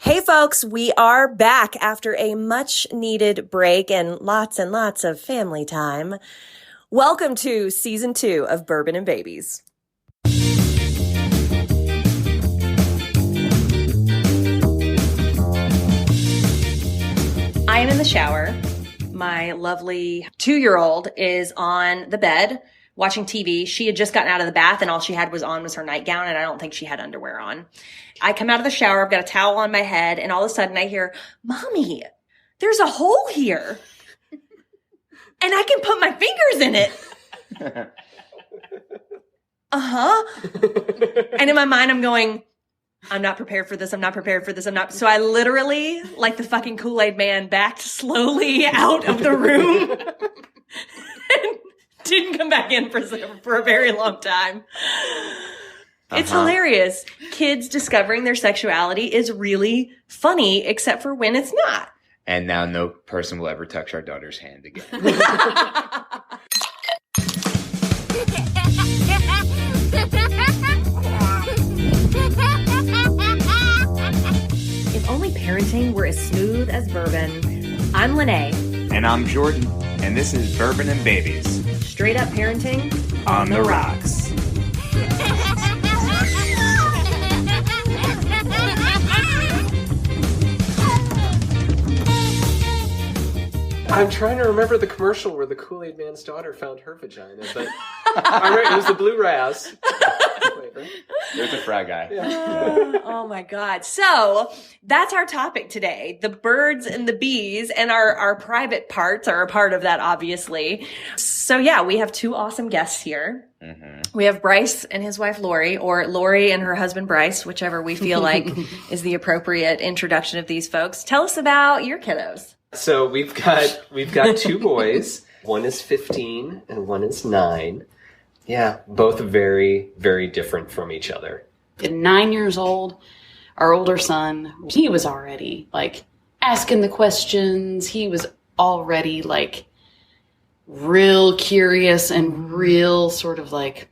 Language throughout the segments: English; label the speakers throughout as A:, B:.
A: Hey folks, we are back after a much needed break and lots of family time. Welcome to season 2 of Bourbon and Babies. I am in the shower. My lovely 2-year-old is on the bed watching TV. She had just gotten out of the bath and all she had was her nightgown, and I don't think she had underwear on. I come out of the shower, I've got a towel on my head, and all of a sudden I hear, "Mommy, there's a hole here. And I can put my fingers in it." And in my mind I'm going, I'm not prepared for this. So I literally, like the fucking Kool-Aid man, backed slowly out of the room and didn't come back in for a very long time. It's hilarious. Kids discovering their sexuality is really funny, except for when it's not.
B: And now no person will ever touch our daughter's hand again.
A: If only parenting were as smooth as bourbon. I'm Lene.
B: And I'm Jordan. And this is Bourbon and Babies.
A: Straight up parenting
B: on the rocks.
C: I'm trying to remember the commercial where the Kool-Aid man's daughter found her vagina, but it was the blue ras.
B: There's a fry guy.
A: Yeah. Oh my God. So that's our topic today. The birds and the bees, and our private parts are a part of that, obviously. So yeah, we have 2 awesome guests here. Mm-hmm. We have Bryce and his wife Lori, or Lori and her husband Bryce, whichever we feel like is the appropriate introduction of these folks. Tell us about your kiddos.
C: So we've got 2 boys. One is 15 and one is 9. Yeah, both very, very different from each other.
D: At 9 years old, our older son, he was already like asking the questions. He was already like real curious and real sort of like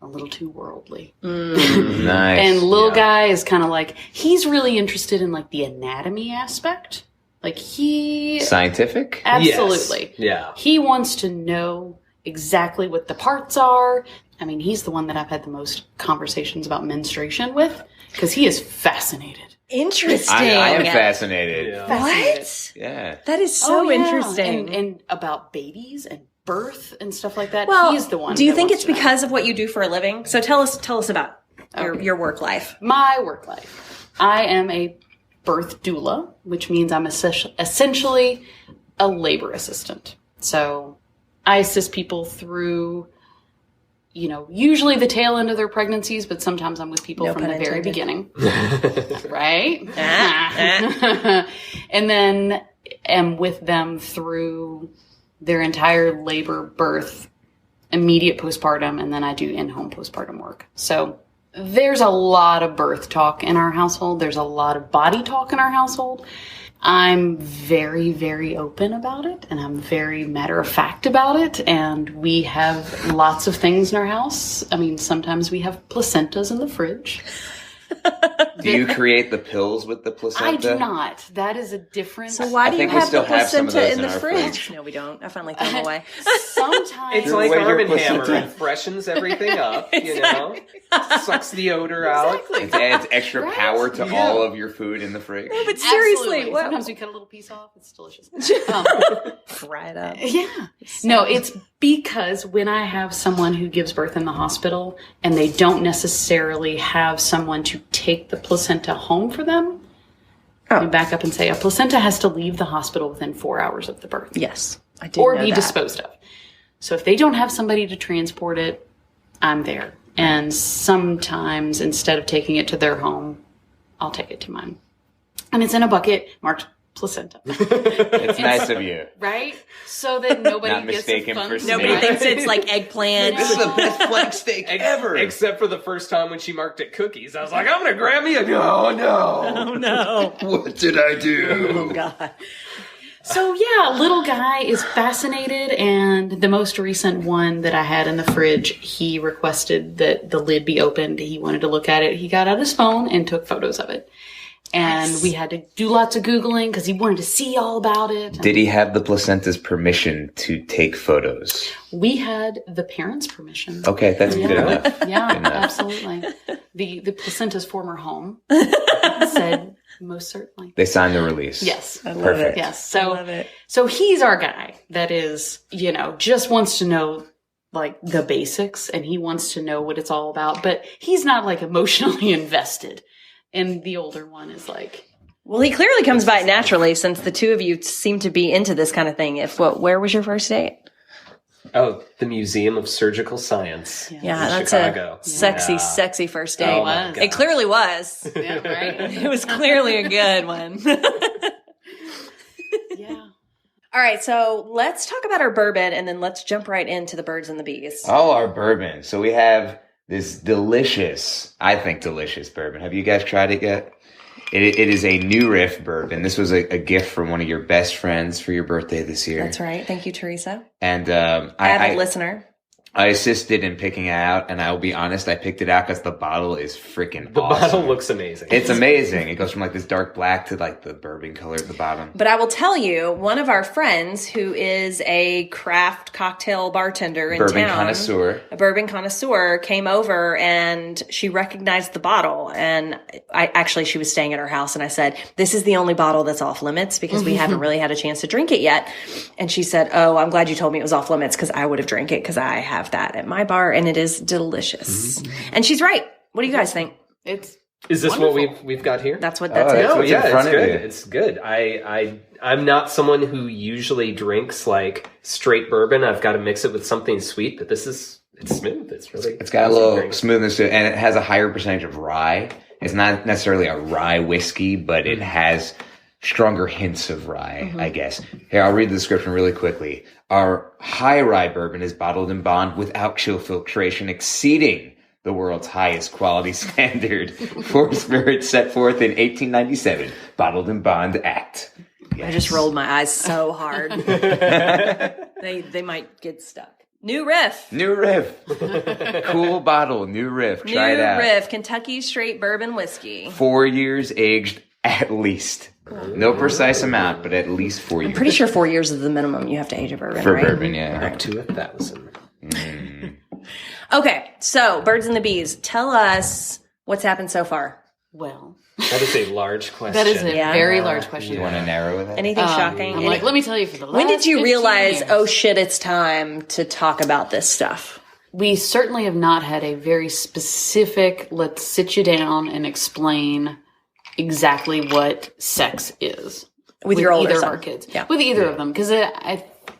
D: a little too worldly.
B: Nice.
D: And little guy is kind of like, he's really interested in like the anatomy aspect. Like
B: Scientific?
D: Absolutely.
C: Yes. Yeah.
D: He wants to know exactly what the parts are. I mean, he's the one that I've had the most conversations about menstruation with because he is fascinated.
A: Interesting.
B: I am fascinated.
C: Yeah.
A: What?
B: Yeah.
A: That is so interesting.
D: And about babies and birth and stuff like that.
A: Well,
D: he's the one.
A: Do you think it's because of what you do for a living? So tell us about your work life.
D: My work life. I am a birth doula, which means I'm essentially a labor assistant. So I assist people through, usually the tail end of their pregnancies, but sometimes I'm with people from the very beginning. Right? And then am with them through their entire labor, birth, immediate postpartum, and then I do in-home postpartum work. So there's a lot of birth talk in our household. There's a lot of body talk in our household. I'm very, very open about it, and I'm very matter of fact about it. And we have lots of things in our house. I mean, sometimes we have placentas in the fridge.
B: Do you create the pills with the placenta?
D: I do not. That is a different...
A: So why do you have the placenta in the fridge?
D: No,
A: we don't. I finally threw them away.
D: Sometimes...
C: It's like Arm & Hammer. It freshens everything up, Sucks the odor out.
B: It adds extra power to all of your food in the fridge.
A: No, but seriously.
D: Sometimes we cut a little piece off. It's delicious.
A: Fry it up.
D: Yeah. No, it's because when I have someone who gives birth in the hospital and they don't necessarily have someone to take the placenta home for them, let me back up and say a placenta has to leave the hospital within 4 hours of the birth.
A: Yes, I did.
D: Or be disposed of. So if they don't have somebody to transport it, I'm there. And sometimes instead of taking it to their home, I'll take it to mine. And it's in a bucket marked placenta.
B: It's nice of you.
D: Right? So that nobody
B: Not
D: gets
B: mistaken for snake.
A: Nobody thinks it's like eggplant.
B: This is the best flank steak ever.
C: Except for the first time when she marked it cookies. I was like, I'm going to grab me a... Oh, no.
A: Oh, no.
B: What did I do?
A: Oh, God.
D: So, yeah, little guy is fascinated, and the most recent one that I had in the fridge, he requested that the lid be opened. He wanted to look at it. He got out his phone and took photos of it. And
A: Nice.
D: we had to do lots of Googling because he wanted to see all about it.
B: Did he have the placenta's permission to take photos?
D: We had the parents' permission.
B: Okay, that's good enough.
D: Yeah,
B: Good enough.
D: absolutely. The placenta's former home said most certainly.
B: They signed the release.
D: Yes.
A: I love
B: Perfect.
A: it.
D: Yes.
A: I
D: So
A: love it.
D: so he's our guy that is, just wants to know like the basics and he wants to know what it's all about, but he's not like emotionally invested. And the older one is like,
A: Well, he clearly comes by it naturally since the two of you seem to be into this kind of thing. Where was your first date?
C: Oh, the Museum of Surgical Science.
A: Yeah,
C: in
A: that's
C: Chicago.
A: a sexy,
C: Yeah.
A: sexy first date.
C: Oh my
D: was.
C: God.
A: It clearly was.
D: yeah, right?
A: It was clearly a good one.
D: Yeah.
A: All right, so let's talk about our bourbon and then let's jump right into the birds and the bees.
B: Oh, our bourbon. So we have this delicious, I think delicious bourbon. Have you guys tried it yet? It is a New Riff bourbon. This was a gift from one of your best friends for your birthday this year.
A: That's right. Thank you, Teresa.
B: And
A: Avid listener.
B: I assisted in picking it out, and I will be honest, I picked it out because the bottle is freaking
C: The
B: awesome.
C: bottle looks amazing.
B: It's amazing. It goes from like this dark black to like the bourbon color at the bottom.
A: But I will tell you, one of our friends who is a craft cocktail bartender in
B: Bourbon
A: town,
B: connoisseur.
A: a bourbon connoisseur, came over and she recognized the bottle. And she was staying at our house, and I said, "This is the only bottle that's off limits because we haven't really had a chance to drink it yet." And she said, "Oh, I'm glad you told me it was off limits because I would have drank it because I have that at my bar and it is delicious." And she's right. What do you guys think?
D: It's
C: Is this
D: wonderful.
C: what we've got here?
A: That's what
B: Oh,
A: that's
B: that's
A: it.
C: No,
B: what's in
C: yeah,
B: front
C: it's
B: of
C: good.
B: you.
C: It's good. I'm not someone who usually drinks like straight bourbon. I've got to mix it with something sweet, but it's smooth. It's really
B: It's got a
C: easy to
B: little
C: drink.
B: smoothness to it, and it has a higher percentage of rye. It's not necessarily a rye whiskey, but it has stronger hints of rye, I guess. Here, I'll read the description really quickly. Our high rye bourbon is bottled in bond without chill filtration, exceeding the world's highest quality standard for spirits set forth in 1897, Bottled in Bond Act.
A: I just rolled my eyes so hard. They might get stuck. New Riff.
B: New Riff. Cool bottle, New Riff. Try it out.
A: New Riff, Kentucky straight bourbon whiskey.
B: 4 years aged at least. No precise amount, but at least 4 years.
A: Pretty sure 4 years is the minimum you have to age a bourbon,
B: For
A: right?
B: bourbon, yeah.
C: Up to 1,000.
A: Okay, so birds and the bees. Tell us what's happened so far.
D: well.
C: That is a large question.
D: That is a
A: Yeah.
D: very large question.
B: You want to narrow it?
A: Anything shocking?
D: I'm like, let me tell you for the last
A: When did you
D: 15
A: realize,
D: years,
A: oh shit, it's time to talk about this stuff?
D: we certainly have not had a very specific, let's sit you down and explain exactly what sex is.
A: With your older
D: either
A: son.
D: of our kids.
A: Yeah.
D: With either of them. Because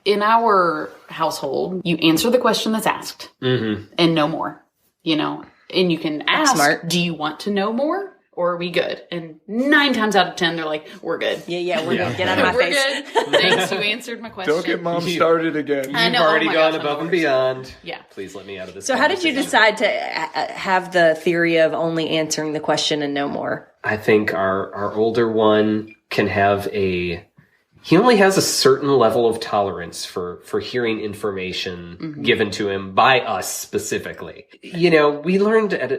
D: in our household, you answer the question that's asked and no more. And you can ask,
A: smart.
D: do you want to know more? Or are we good? And 9 times out of 10, they're like, we're good.
A: Yeah, we're good. Get out of my
D: We're
A: face.
D: good. Thanks, you answered my question.
B: mom started again.
D: I
C: You've
D: know, oh
C: already
D: my
C: gone
D: gosh, I'm
C: above
D: the
C: and
D: worst.
C: beyond.
D: Yeah.
C: Please let me out of this.
A: So how did you
C: conversation.
A: decide to have the theory of only answering the question and no more?
C: I think our older one can have he only has a certain level of tolerance for hearing information given to him by us specifically. We learned at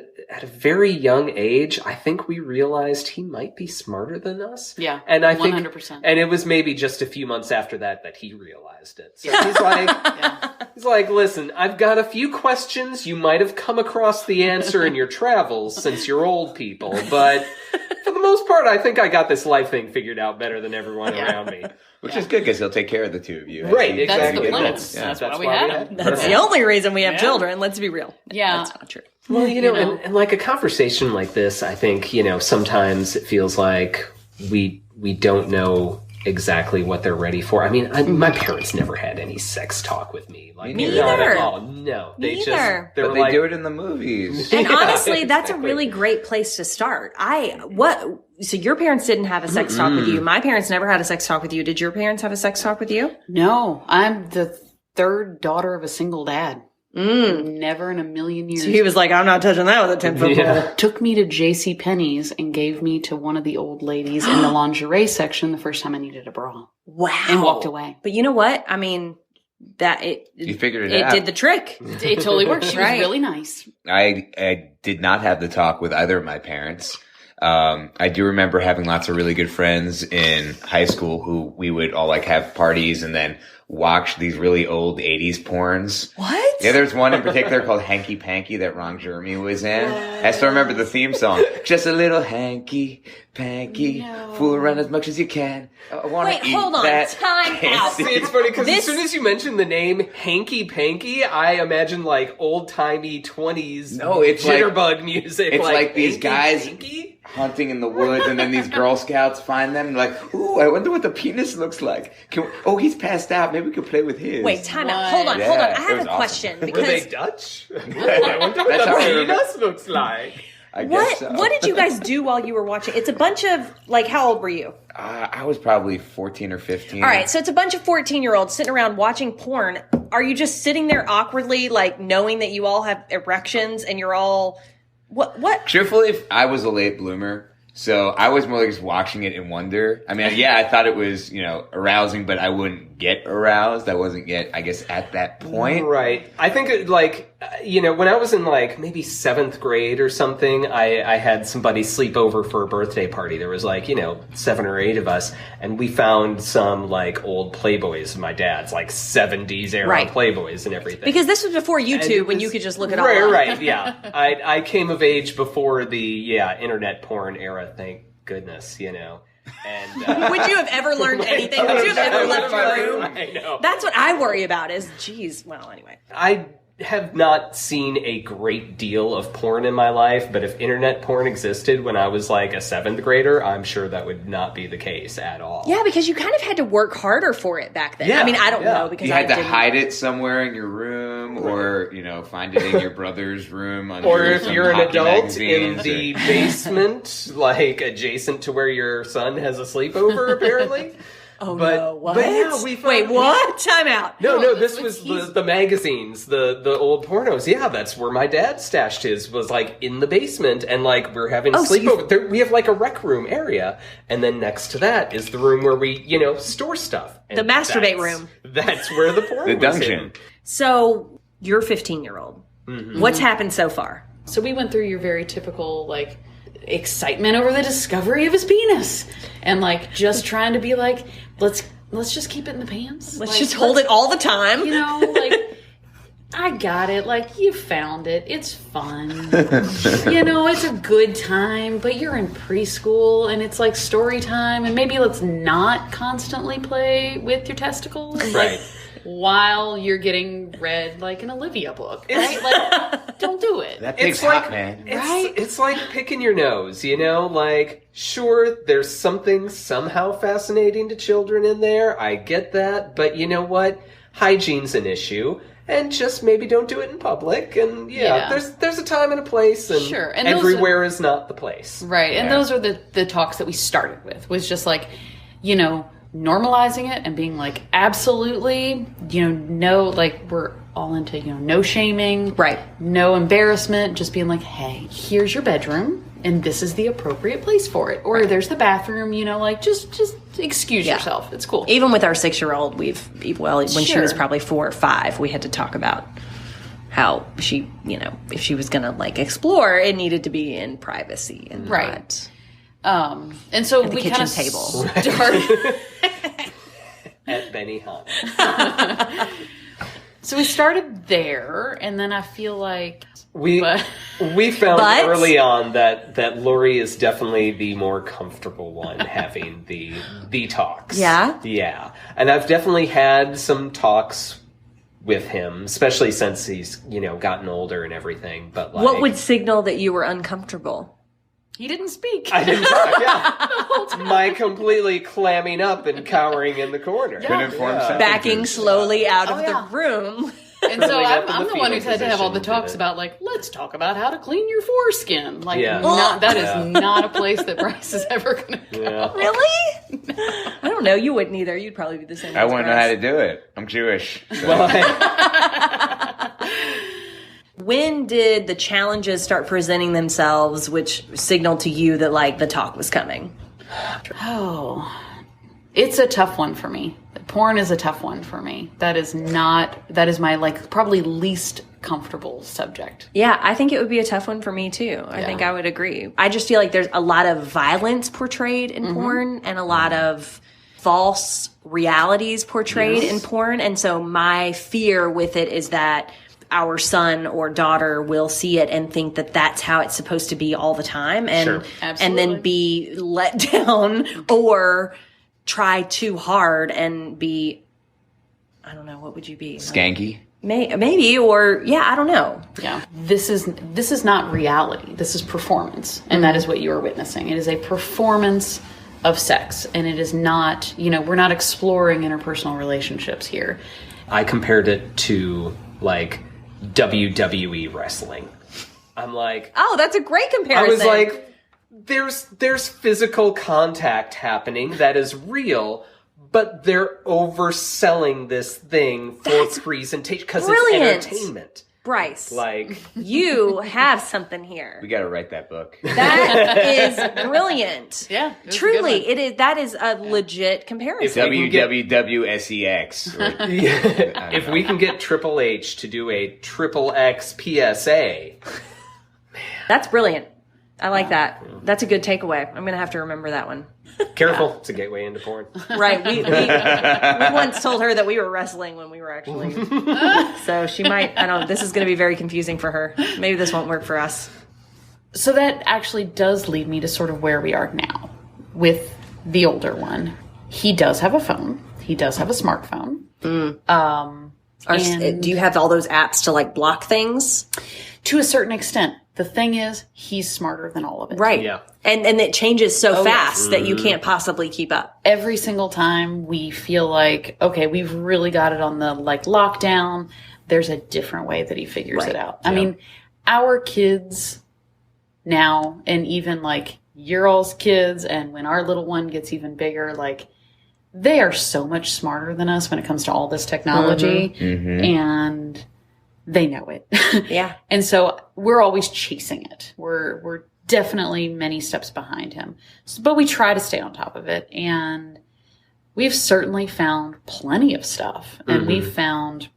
C: a very young age, I think we realized he might be smarter than us.
D: Yeah,
C: And I think
D: 100%.
C: and it was maybe just a few months after that he realized it. So he's like, listen, I've got a few questions. You might have come across the answer in your travels since you're old people, but for the most part, I think I got this life thing figured out better than everyone around me.
B: Which is good because he'll take care of the two of you.
C: Right,
B: As you
C: exactly.
D: That's the
B: get
D: plan.
B: older.
D: That's
B: Yeah.
D: why we had him.
A: That's the only reason we have children. Let's be real.
D: Yeah.
A: That's not true.
C: Well,
D: know.
C: and like a conversation like this, I think, sometimes it feels like we don't know exactly what they're ready for. I mean, my parents never had any sex talk with me. Like,
B: Me
C: not
A: neither.
C: at all. No. They
A: Me
C: just,
A: neither.
C: they
B: But
C: were
B: they
C: like,
B: do it in the movies.
A: And
C: Yeah,
A: honestly, that's a
C: exactly.
A: really great place to start. So your parents didn't have a sex talk with you. My parents never had a sex talk with you. Did your parents have a sex talk with you?
D: No, I'm the third daughter of a single dad. Never in a million years.
A: So he was like, I'm not touching that with a 10-foot pole.
C: Yeah.
D: Took me to J.C. Penney's and gave me to one of the old ladies in the lingerie section the first time I needed a bra
A: Wow.
D: and walked away.
A: But you know what? I mean,
B: You figured it out.
A: did the trick.
D: It totally worked. She
A: Right.
D: was really nice.
B: I did not have the talk with either of my parents. I do remember having lots of really good friends in high school who we would all like have parties and then watch these really old 80s porns.
A: What?
B: Yeah, there's one in particular called Hanky Panky that Ron Jeremy was in. I still remember the theme song. Just a little hanky panky, fool around as much as you can. I want
A: Wait,
B: to eat
A: hold on.
B: that.
A: Time out.
C: See, it's funny because
A: This-
C: as soon as you mentioned the name Hanky Panky, I imagine like old timey 20s
B: No, it's like-
C: jitterbug music.
B: it's like these
C: Hanky
B: guys-
C: Panky?
B: Hunting in the woods, and then these Girl Scouts find them. Like, ooh, I wonder what the penis looks like. He's passed out. Maybe we could play with his.
A: Wait, time out.
D: What?
A: Hold on.
B: Yeah,
A: I
B: it
A: have
B: was
A: a
B: awesome.
A: question
C: Were they
A: because
C: Dutch? I wonder what
B: That's how I
C: the
B: remember.
C: penis looks like.
B: I guess so.
A: what did you guys do while you were watching? It's a bunch of like, how old were you?
B: I was probably 14 or 15.
A: All right, so it's a bunch of 14-year-olds sitting around watching porn. Are you just sitting there awkwardly, like knowing that you all have erections and you're all what?
B: Truthfully, I was a late bloomer, so I was more like just watching it in wonder. I mean, yeah, I thought it was, arousing, but I wouldn't get aroused. I wasn't yet, I guess, at that point.
C: Right. I think when I was in like maybe 7th grade or something, I had somebody sleep over for a birthday party. There was 7 or 8 of us, and we found some like old Playboys of my dad's, like 70s era
A: Right.
C: Playboys and everything.
A: Because this was before
C: And
A: YouTube
C: it
A: when
C: was-
A: you could just look it all
C: right,
A: up.
C: Right, yeah. I came of age before the internet porn era, thank goodness, And
A: Would you have ever learned anything? Would you have ever left your room?
C: I know.
A: That's what I worry about is, geez, well, anyway.
C: I have not seen a great deal of porn in my life, but if internet porn existed when I was like a 7th grader, I'm sure that would not be the case at all.
A: Yeah, because you kind of had to work harder for it back then.
C: Yeah,
A: I mean, I don't
C: yeah.
A: know because
B: You
A: I
B: had to
A: didn't.
B: hide it somewhere in your room, or find it in your brother's room. Under
C: Or if
B: some
C: you're an
B: hockey
C: adult in
B: magazines,
C: the basement, like adjacent to where your son has a sleepover, apparently.
A: Oh,
C: But-
A: no, what?
C: but yeah, we found-
A: Wait, what? Time out.
C: No, this
D: it's-
C: was
D: he's-
C: the magazines, the old pornos. Yeah, that's where my dad stashed his, was like in the basement, and like we're having a
A: Oh, so
C: sleepover. There, we have like a rec room area, and then next to that is the room where we, store stuff. And
A: The masturbate
C: that's-
A: room.
C: That's where the porn
B: The
C: was
B: dungeon.
C: hidden.
A: So, you're 15-year-old.
C: Mm-hmm.
A: What's happened so far?
D: So we went through your very typical, like, excitement over the discovery of his penis. And, like, just trying to be like, let's just keep it in the pants.
A: Let's just hold it all the time.
D: Like, I got it. Like, you found it. It's fun. It's a good time, but you're in preschool and it's like story time. And maybe let's not constantly play with your testicles.
C: Right.
D: While you're getting read like an Olivia book, right? Like, don't do it.
B: That pig's
C: It's like-
B: hot, man.
C: It's like picking your nose, Like, sure, there's something somehow fascinating to children in there. I get that. But you know what? Hygiene's an issue. And just maybe don't do it in public. And
D: Yeah.
C: there's a time and a place. And,
D: Sure. And those
C: everywhere is not the place.
D: Right. And
B: Yeah.
D: those are the talks that we started with, was just like, normalizing it and being like, absolutely, no, like, we're all into, no shaming.
A: Right.
D: No embarrassment. Just being like, hey, here's your bedroom and this is the appropriate place for it. Or there's the bathroom, like, just excuse yourself. It's cool.
A: Even with our 6-year-old, when she
D: Sure.
A: was probably 4 or 5, we had to talk about how she, if she was going to like explore, it needed to be in privacy and
D: Right.
A: not
D: And so
A: the
D: we
A: kitchen
D: kind of
A: table.
D: started.
C: At Benihana.
D: So we started there, and then I feel like
C: We
D: But-
C: found
A: But-
C: early on that Lori is definitely the more comfortable one having the talks.
A: Yeah?
C: Yeah. And I've definitely had some talks with him, especially since he's, gotten older and everything. But like,
A: What would signal that you were uncomfortable?
D: he didn't speak.
C: I didn't talk, yeah. My completely clamming up and cowering in the corner.
B: Couldn't inform sentences.
A: Backing slowly out of
D: yeah.
A: the room.
D: And so
C: Building up in
D: I'm
C: the
D: the one who's
C: fetal
D: had to have all the
C: position,
D: talks
C: did it.
D: about, like, let's talk about how to clean your foreskin. Like,
C: Yeah.
D: that
C: Yeah.
D: is not a place that Bryce is ever going to go.
C: Yeah.
A: Really? I don't know. You wouldn't either. You'd probably be the same.
B: I
A: as
B: wouldn't know
A: Bryce.
B: how to do it. I'm Jewish. So.
C: Well, I-
A: When did the challenges start presenting themselves, which signaled to you that like the talk was coming?
D: Oh, it's a tough one for me. Porn is a tough one for me. That is my like probably least comfortable subject.
A: Yeah, I think it would be a tough one for me too. I think I would agree. I just feel like there's a lot of violence portrayed in porn and a lot of false realities portrayed in porn. And so my fear with it is that our son or daughter will see it and think that that's how it's supposed to be all the time, and then be let down or try too hard and be, I don't know, what would you be?
B: Skanky?
A: Maybe, or I don't know.
D: Yeah. This is not reality. This is performance. And that is what you are witnessing. It is a performance of sex. And it is not, we're not exploring interpersonal relationships here.
C: I compared it to like WWE wrestling. I'm like,
A: oh, that's a great comparison.
C: I was like, there's physical contact happening that is real, but they're overselling this thing for presentation because it's entertainment.
A: Bryce,
C: like,
A: you have something here.
B: We got to write that book.
A: That is brilliant.
D: Yeah,
A: truly, it is. That is a legit comparison.
B: WWSEX.
C: If we can get Triple H to do a Triple X PSA,
A: that's brilliant. I like that. That's a good takeaway. I'm gonna have to remember that one.
C: Careful, it's a gateway into porn.
A: Right. We once told her that we were wrestling when we were actually. So she might. I don't know. This is going to be very confusing for her. Maybe this won't work for us.
D: So that actually does lead me to sort of where we are now with the older one. He does have a phone. He does have a smartphone.
A: Do you have all those apps to like block things?
D: To a certain extent. The thing is, he's smarter than all of it.
A: Right.
C: Yeah.
A: And it changes so fast that you can't possibly keep up.
D: Every single time we feel like, okay, we've really got it on the like lockdown, there's a different way that he figures it out. I mean, our kids now, and even like your all's kids, and when our little one gets even bigger, like they are so much smarter than us when it comes to all this technology. And they know it.
A: Yeah.
D: And so we're always chasing it. We're definitely many steps behind him. But we try to stay on top of it. And we've certainly found plenty of stuff. And we've found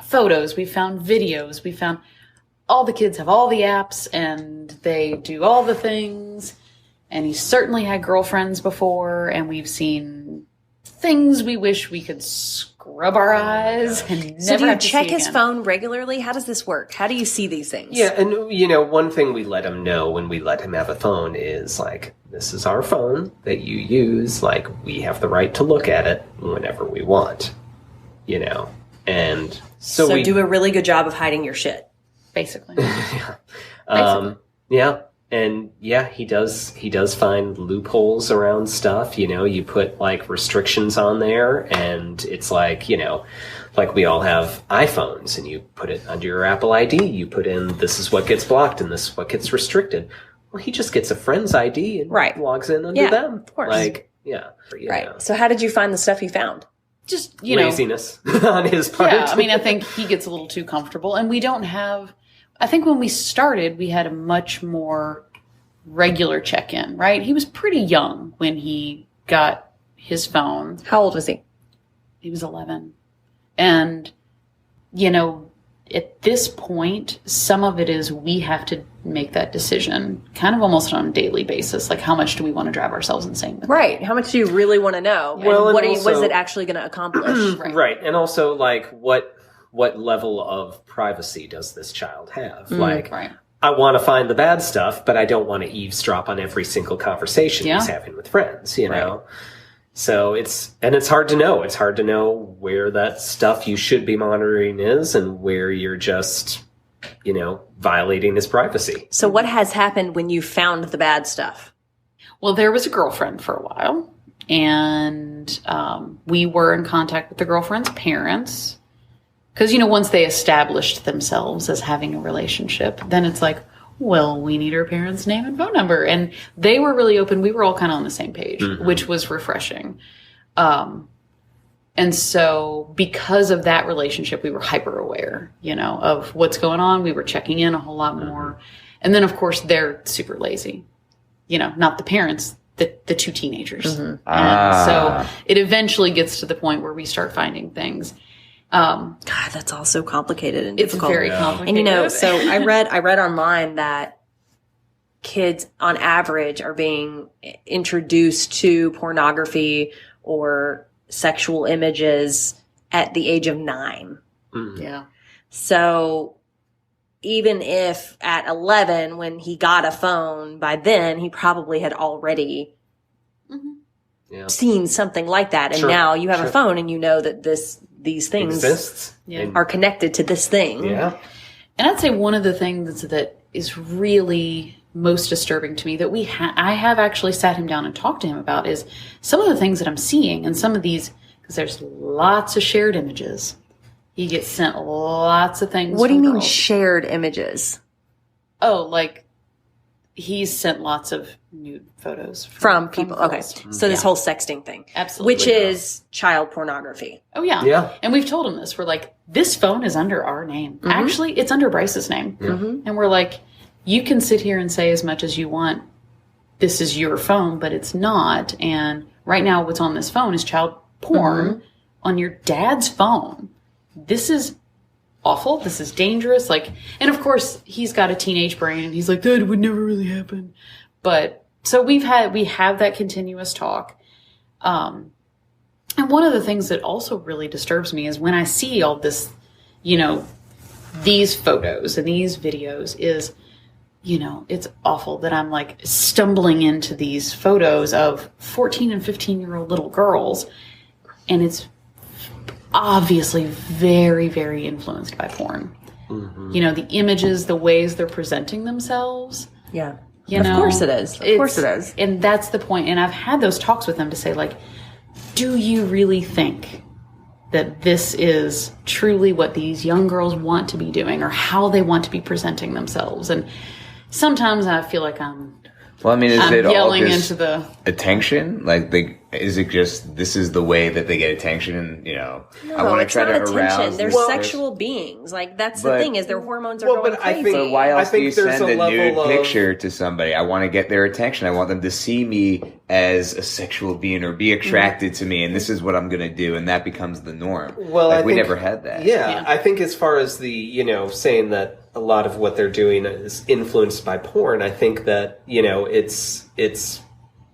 D: photos. We've found videos. We found all the kids have all the apps and they do all the things. And he's certainly had girlfriends before. And we've seen things we wish we could scrub our eyes and never
A: So do you
D: have to
A: check
D: see
A: his
D: again.
A: phone regularly? How does this work? How do you see these things?
C: Yeah, and one thing we let him know when we let him have a phone is like, this is our phone that you use. Like, we have the right to look at it whenever we want, And so we
A: do a really good job of hiding your shit.
D: Basically.
C: Yeah. And he does find loopholes around stuff. You put like restrictions on there and it's like, like we all have iPhones and you put it under your Apple ID. You put in, this is what gets blocked and this is what gets restricted. Well, he just gets a friend's ID and logs in under them.
A: Of course.
C: Like,
A: Right. So how did you find the stuff he found?
D: Just,
C: laziness on his part.
D: Yeah, I mean, I think he gets a little too comfortable. And we don't have... I think when we started, we had a much more regular check-in, right? He was pretty young when he got his phone.
A: How old was he?
D: He was 11. And, at this point, some of it is we have to make that decision kind of almost on a daily basis. Like, how much do we want to drive ourselves insane with?
A: Right. How much do you really want to know?
C: Well,
A: and what
C: and
A: what is
C: also-
A: it actually going to accomplish?
C: Right. And also, like, what level of privacy does this child have?
D: Right.
C: I want to find the bad stuff, but I don't want to eavesdrop on every single conversation he's having with friends, know? So it's hard to know. It's hard to know where that stuff you should be monitoring is and where you're just, violating his privacy.
A: So what has happened when you found the bad stuff?
D: Well, there was a girlfriend for a while. And we were in contact with the girlfriend's parents. Because, once they established themselves as having a relationship, then it's like, well, we need our parents' name and phone number. And they were really open. We were all kind of on the same page, which was refreshing. And so because of that relationship, we were hyper aware, of what's going on. We were checking in a whole lot more. And then, of course, they're super lazy. Not the parents, the two teenagers. And so it eventually gets to the point where we start finding things.
A: God, that's all so complicated and
D: It's
A: difficult.
D: very complicated.
A: And so I read online that kids on average are being introduced to pornography or sexual images at the age of 9.
D: Yeah.
A: So even if at 11, when he got a phone, by then he probably had already seen something like that. And now you have a phone and you know that these things
C: Exists.
A: are connected to this thing.
C: Yeah.
D: And I'd say one of the things that is really most disturbing to me that I have actually sat him down and talked to him about is some of the things that I'm seeing and some of these, because there's lots of shared images. He gets sent lots of things.
A: What do you mean
D: girls.
A: shared images?
D: Oh, like he's sent lots of nude photos
A: From people. Okay.
D: girls.
A: So this whole sexting thing.
D: Absolutely.
A: Which is child pornography.
D: Oh, yeah.
C: Yeah.
D: And we've told him this. We're like, this phone is under our name. Actually, it's under Bryce's name. And we're like, you can sit here and say as much as you want, this is your phone, but it's not. And right now what's on this phone is child porn on your dad's phone. This is awful. This is dangerous. Like, and of course he's got a teenage brain and he's like, that would never really happen. But so we have that continuous talk. And one of the things that also really disturbs me is when I see all this, these photos and these videos is, it's awful that I'm like stumbling into these photos of 14 and 15-year-old little girls. And it's obviously very, very influenced by porn. The images, the ways they're presenting themselves.
A: Yeah. Of course it is. Of course it is.
D: And that's the point. And I've had those talks with them to say, like, do you really think that this is truly what these young girls want to be doing or how they want to be presenting themselves? And sometimes I feel like I'm
B: is it all
D: yelling
B: just
D: into the
B: attention? Like, is it just this is the way that they get attention? And I want to try to arouse.
A: They're sexual beings. Like that's the thing is their hormones are going crazy.
B: But why else do you
C: there's
B: send
C: a
B: a nude
C: level of-
B: picture to somebody? I want to get their attention. I want them to see me as a sexual being or be attracted to me, and this is what I'm going to do, and that becomes the norm.
C: Well,
B: we never had that.
C: Yeah, I think as far as the saying that a lot of what they're doing is influenced by porn, I think that it's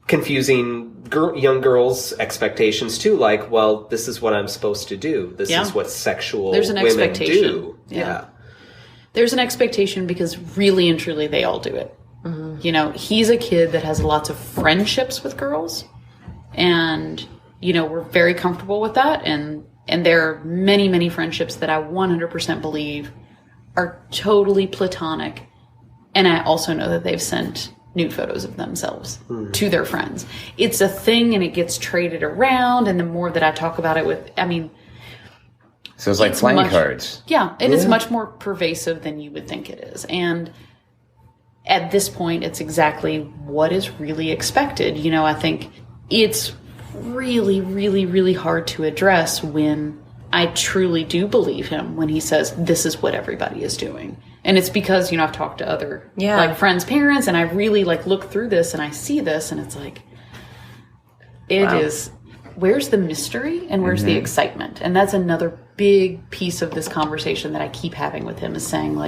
C: confusing young girls' expectations too. Like, well, this is what I'm supposed to do. This is what sexual
D: There's an
C: women
D: expectation.
C: do.
D: Yeah. There's an expectation because really and truly they all do it. He's a kid that has lots of friendships with girls, and we're very comfortable with that. And there are many, many friendships that I 100% believe are totally platonic. And I also know that they've sent nude photos of themselves to their friends. It's a thing and it gets traded around. And the more that I talk about it
B: So it's like playing cards.
D: Yeah. And it's much more pervasive than you would think it is. And at this point, it's exactly what is really expected. I think it's really, really, really hard to address when I truly do believe him when he says this is what everybody is doing. And it's because, I've talked to other friends' parents and I really look through this and I see this and it's like, it is, where's the mystery and where's the excitement? And that's another big piece of this conversation that I keep having with him is saying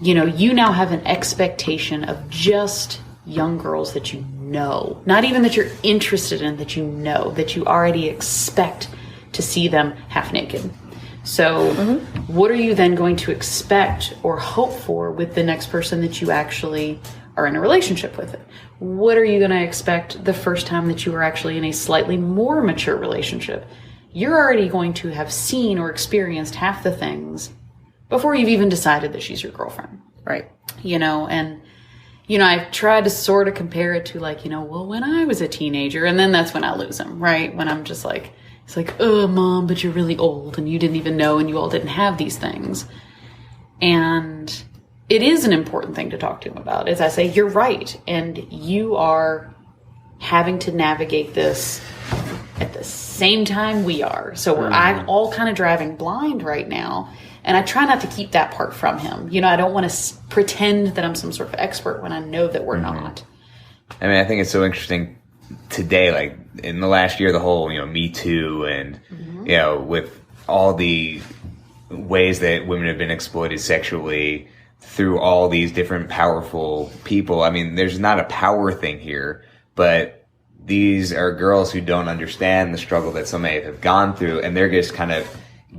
D: you now have an expectation of just young girls that not even that you're interested in, that that you already expect to see them half naked. So what are you then going to expect or hope for with the next person that you actually are in a relationship with? What are you going to expect the first time that you are actually in a slightly more mature relationship? You're already going to have seen or experienced half the things before you've even decided that she's your girlfriend.
A: Right.
D: I've tried to sort of compare it to when I was a teenager, and then that's when I lose him, right? When I'm just like, it's like, oh, Mom, but you're really old and you didn't even know and you all didn't have these things. And it is an important thing to talk to him about. As I say, you're right. And you are having to navigate this at the same time we are. So we're all kind of driving blind right now. And I try not to keep that part from him. I don't want to pretend that I'm some sort of expert when I know that we're not.
B: I think it's so interesting today, in the last year, the whole, Me Too and, with all the ways that women have been exploited sexually through all these different powerful people. I mean, there's not a power thing here, but these are girls who don't understand the struggle that some may have gone through, and they're just kind of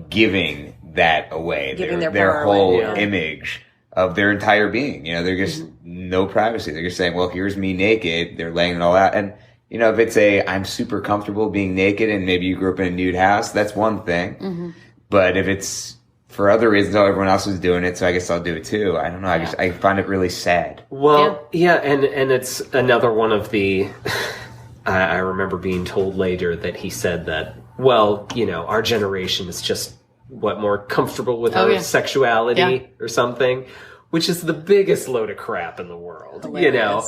B: giving that away.
A: Giving their
B: their
A: power
B: whole
A: away.
B: image of their entire being. You know, they're just no privacy. They're just saying, well, here's me naked. They're laying it all out. And, you know, if it's I'm super comfortable being naked and maybe you grew up in a nude house, that's one thing. But if it's for other reasons, everyone else is doing it, so I guess I'll do it too. I don't know. I find it really sad.
C: Well, yeah, and it's another one of the... I remember being told later that he said that, well, you know, our generation is just, more comfortable with our sexuality or something, which is the biggest load of crap in the world, you know?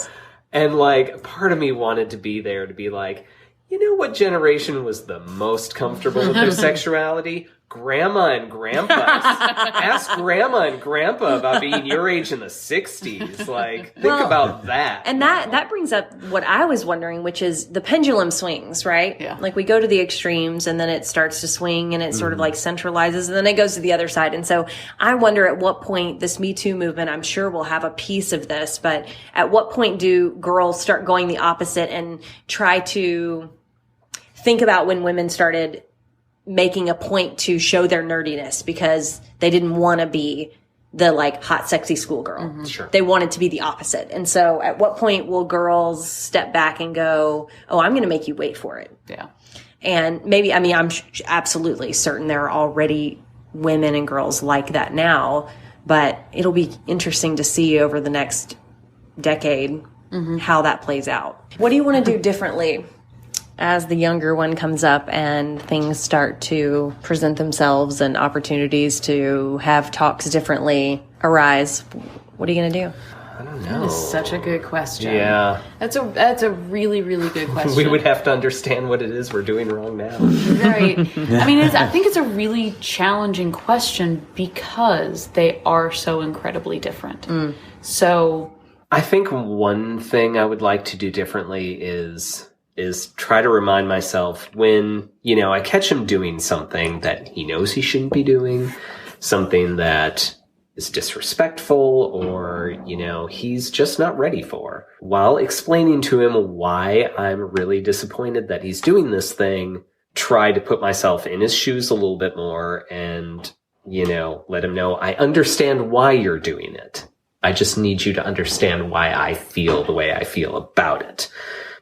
C: And, like, part of me wanted to be there to be like, you know what generation was the most comfortable with their sexuality? Grandma and Grandpa. Ask Grandma and Grandpa about being your age in the 60s. Like, think about that.
A: And that brings up what I was wondering, which is the pendulum swings, right?
D: Yeah.
A: Like we go to the extremes and then it starts to swing and it sort of like centralizes and then it goes to the other side. And so I wonder at what point this Me Too movement, I'm sure will have a piece of this, but at what point do girls start going the opposite and try to think about when women started making a point to show their nerdiness because they didn't want to be the like hot, sexy schoolgirl.
C: Sure.
A: They wanted to be the opposite. And so at what point will girls step back and go, oh, I'm going to make you wait for it?
D: Yeah.
A: And maybe, I mean, I'm absolutely certain there are already women and girls like that now, but it'll be interesting to see over the next decade how that plays out. What do you want to do differently as the younger one comes up and things start to present themselves and opportunities to have talks differently arise? What are you going to do?
C: I don't
D: That
C: know.
D: is such a good question.
C: Yeah.
D: That's a really, really good question.
C: We would have to understand what it is we're doing wrong now.
D: Right. I mean, I think it's a really challenging question because they are so incredibly different. So
C: I think one thing I would like to do differently is try to remind myself when, you know, I catch him doing something that he knows he shouldn't be doing, something that is disrespectful or, you know, he's just not ready for, while explaining to him why I'm really disappointed that he's doing this thing, try to put myself in his shoes a little bit more and, you know, let him know I understand why you're doing it. I just need you to understand why I feel the way I feel about it.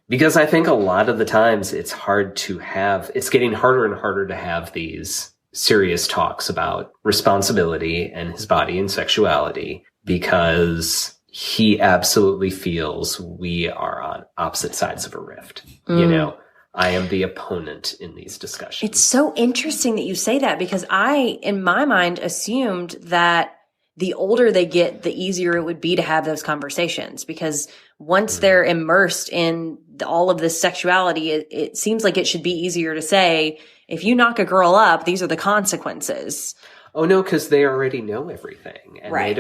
C: Because I think a lot of the times it's getting harder and harder to have these serious talks about responsibility and his body and sexuality because he absolutely feels we are on opposite sides of a rift. You know, I am the opponent in these discussions.
A: It's so interesting that you say that because I, in my mind, assumed that the older they get, the easier it would be to have those conversations because once they're immersed in all of this sexuality, it seems like it should be easier to say, if you knock a girl up, these are the consequences.
C: Oh no, because they already know everything, and
A: Right.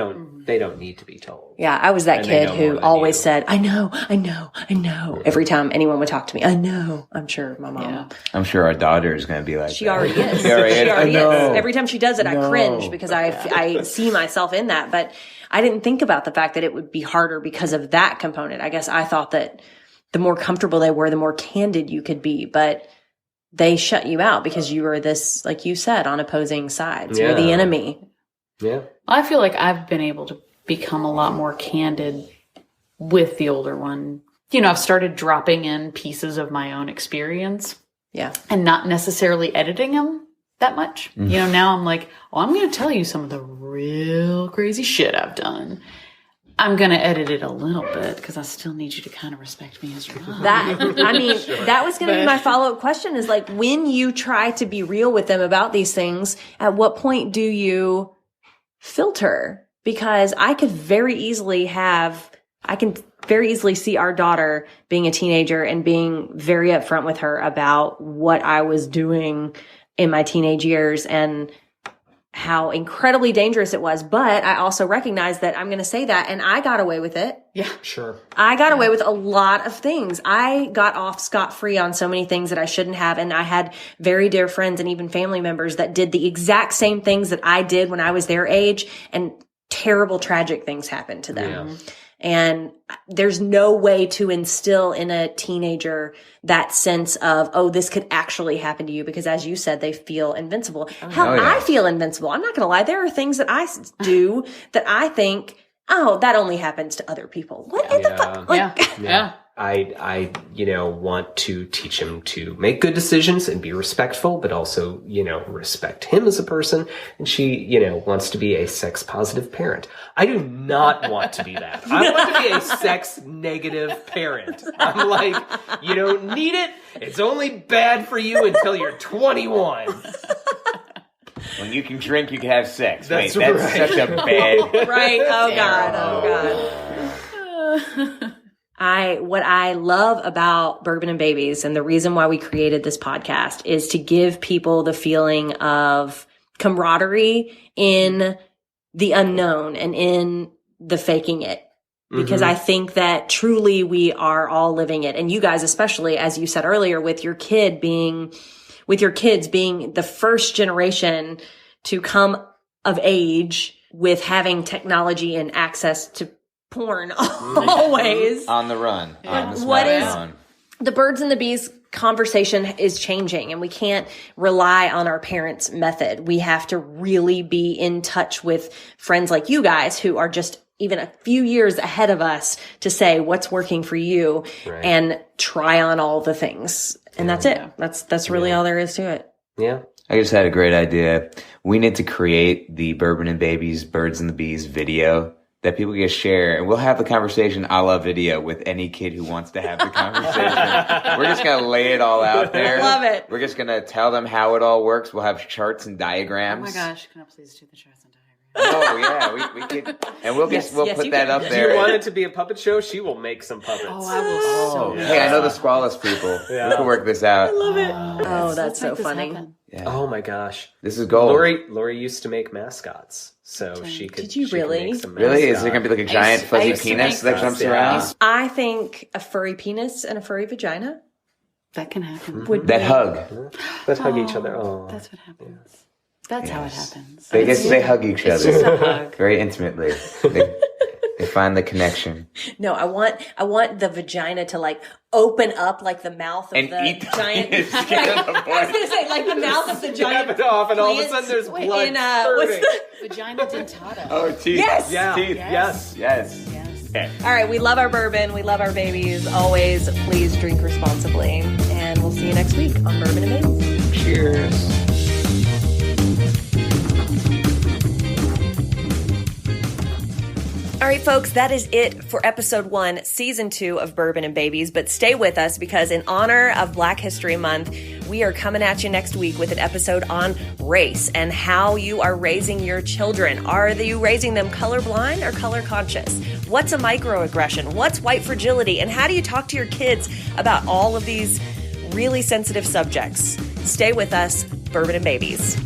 C: they don't need to be told.
A: Yeah, I was that
C: And they
A: kid
C: know more
A: who
C: than
A: always
C: you.
A: said, I know. Every time anyone would talk to me, I know. I'm sure my mom.
D: Yeah.
B: I'm sure our daughter is going to be like
A: She
B: that.
A: already is.
B: She already is. I know.
A: Every time she does it, I
B: No.
A: cringe because I see myself in that. But I didn't think about the fact that it would be harder because of that component. I guess I thought that the more comfortable they were, the more candid you could be. But they shut you out because you were this, like you said, on opposing sides. You're the
C: Yeah.
A: enemy.
C: Yeah.
D: I feel like I've been able to become a lot more candid with the older one. You know, I've started dropping in pieces of my own experience
A: Yeah.
D: and not necessarily editing them that much. You know, now I'm like, oh, I'm going to tell you some of the real crazy shit I've done. I'm going to edit it a little bit because I still need you to kind of respect me as your mom.
A: That, I mean, that was going to be my follow-up question is like, when you try to be real with them about these things, at what point do you filter? Because I can very easily see our daughter being a teenager and being very upfront with her about what I was doing in my teenage years and how incredibly dangerous it was. But I also recognize that I'm going to say that, and I got away with it.
D: Yeah.
C: Sure.
A: I got away with a lot of things. I got off scot-free on so many things that I shouldn't have. And I had very dear friends and even family members that did the exact same things that I did when I was their age, and terrible, tragic things happened to them.
C: Yeah.
A: And there's no way to instill in a teenager that sense of, oh, this could actually happen to you, because as you said, they feel invincible. Hell, I feel invincible. I'm not going to lie. There are things that I do that I think, oh, that only happens to other people. What in the fuck? Like,
D: Yeah.
C: I want to teach him to make good decisions and be respectful, but also, respect him as a person. And she, wants to be a sex positive parent. I do not want to be that. I want to be a sex negative parent. I'm like, you don't need it. It's only bad for you until you're 21.
B: When you can drink, you can have sex.
C: That's
B: That's
C: right.
B: such a bad.
A: right. Oh God. Oh God. What I love about Bourbon and Babies, and the reason why we created this podcast, is to give people the feeling of camaraderie in the unknown and in the faking it. Because I think that truly we are all living it. And you guys, especially, as you said earlier, with your kids being the first generation to come of age with having technology and access to porn always.
B: On the run. On the
A: What is
B: smartphone.
A: the birds and the bees conversation is changing, and we can't rely on our parents' method. We have to really be in touch with friends like you guys who are just even a few years ahead of us to say what's working for you and try on all the things. And that's it. That's really all there is to it.
C: Yeah.
B: I just had a great idea. We need to create the Bourbon and Babies, Birds and the Bees video that people can share, and we'll have the conversation a la video with any kid who wants to have the conversation. We're just going to lay it all out there.
A: Love it.
B: We're just going to tell them how it all works. We'll have charts and diagrams.
D: Oh my gosh, can I please do the charts and diagrams?
B: Oh yeah, we could, and we'll
A: Yes,
B: we'll
A: yes,
B: put
A: you
B: that
A: can.
B: up
C: If
B: there.
C: you want it to be a puppet show, she will make some puppets.
D: Oh, I will so
B: Hey, I know the Squalus people.
C: Yeah.
B: We can work this out.
A: Love it. Oh, that's so
D: make this
A: funny.
D: happen.
B: Yeah.
C: Oh my gosh.
B: This is gold.
C: Lori used to make mascots, so she could.
A: Did you
C: she could
A: really?
C: make some
B: Really? Is
C: mascot.
B: there gonna be like a giant
D: I
B: fuzzy
D: used to
B: penis
D: make
B: that jumps
C: those,
B: around?
A: I think a furry penis and a furry vagina
D: That can happen.
A: would
B: That
A: be-
B: hug.
C: Let's hug each other. Oh,
D: That's what happens. That's how it
B: Yes.
D: happens.
B: They hug each
D: It's just a
B: other
D: hug.
B: very intimately. They find the connection
A: No, I want the vagina to like open up like the mouth of
B: and
A: the
B: eat the
A: giant.
B: penis.
A: I was gonna say like the mouth of the
C: Cap
A: giant.
C: it off, and all of a
A: plants
C: sudden there's
A: in,
C: blood
A: what's
C: spurting.
A: the?
D: Vagina dentata.
B: Oh, teeth.
A: Yes!
C: Yeah.
B: Teeth.
C: Yes.
B: Yes.
D: Yes.
B: Okay.
A: All right, we love our bourbon. We love our babies. Always, please drink responsibly, and we'll see you next week on Bourbon and Babies.
B: Cheers.
A: All right, folks, that is it for episode 1, season 2 of Bourbon and Babies. But stay with us, because in honor of Black History Month, we are coming at you next week with an episode on race and how you are raising your children. Are you raising them colorblind or color conscious? What's a microaggression? What's white fragility? And how do you talk to your kids about all of these really sensitive subjects? Stay with us, Bourbon and Babies.